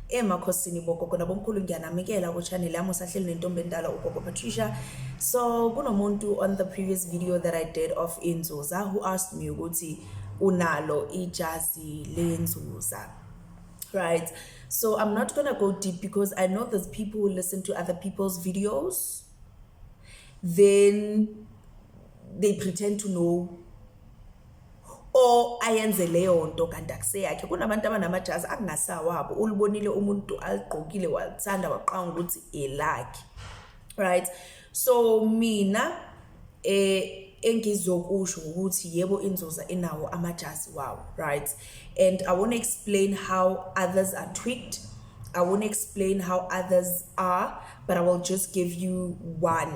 Emakhosini bogogo nabomkhulu ngiyanamukela ku channel yami usahleli nentombi endala uGogo Patricia. So kunomuntu on the previous video that I did of eNzuza who asked me ukuthi unalo ijazi leNzuza. Right, so I'm not gonna go deep because I know there's people who listen to other people's videos, then they pretend to know or ayenze leyo nto kanti akuseyakhe. Kunabantu abanamajazi akungasawabo, ulibonile umuntu aligqokile walithanda waqanga ukuthi elakhe. Right, so mina engizokusho ukuthi yebo eNzuza inawo amajazi wawo. Right, and I want to explain how others are tweaked. I won't explain how others are, but I will just give you one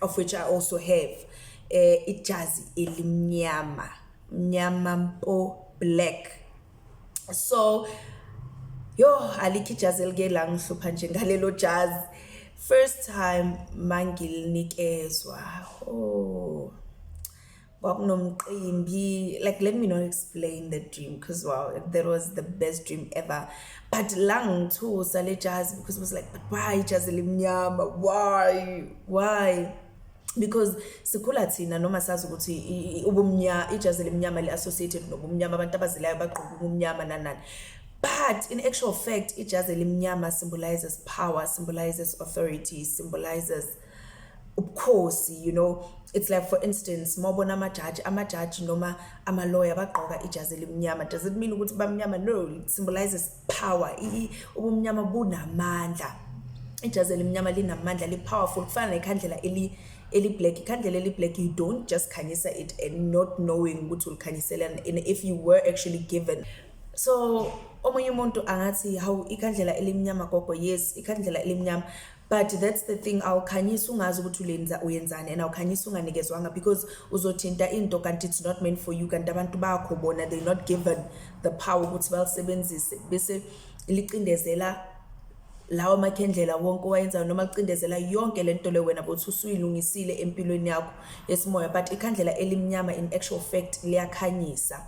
of which I also have. Ijazi elimnyama, mnyama mpo, black. So yo alikho ijazi elike langihlupha nje ngalelo jazi. First time mangilinikezwa, kwakunomqimbi, like let me not explain the dream because wow, that was the best dream ever. But langithusa le jazi because it was like, but why ijazi elimnyama, why? Because sikhula thina noma sazi ukuthi ubumnyama ijazi elimnyama li associated nobumnyama, abantu abazilayo bagqoka ubumnyama nanani. But in actual fact, ijazi elimnyama symbolizes power, symbolizes authority, symbolizes ubukhosi, you know. It's like, for instance, mawubona amajaji noma ama-lawyer bagqoka ijazi elimnyama. Does it mean ukuthi bamnyama? No, it symbolizes power. Ubumnyama bunamandla. Ijazi elimnyama linamandla, li-powerful. Kufana nekhandlela eli-black. Ikhandlela eli-black, you don't just khanyisa it and not knowing ukuthi ulikhanyisela, and if you were actually given. So omunye umuntu angathi hawu ikhandlela elimnyama gogo, yes ikhandlela elimnyama, but that's the thing, awukhanyisa ungazi ukuthi uyenzani, and awukhanyisa unganikezwanga because uzothinta into kanti it's not meant for you, kanti abantu bakho bona they're not given the power ukuthi balisebenzise, bese licindezela lawa makhendlela wonke owayenzayo noma licindezela yonke lento le wena bothi usuyilungisile empilweni yakho yesimoya. But ikhandlela elimnyama in actual fact liyakhanyisa.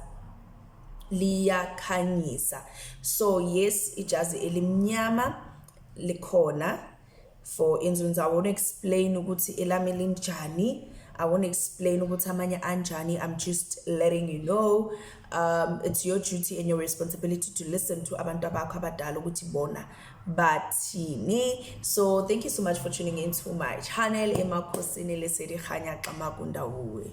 So yes, ijazi elimnyama likhona for eNzuza. I won't explain ukuthi elami linjani, I won't explain ukuthi amanye anjani. I'm just letting you know. It's your duty and your responsibility to listen to abantu abakho abadala ukuthi bona bathini. So thank you so much for tuning into my channel. Emakhosini lesedi khanya xa makunda uwe.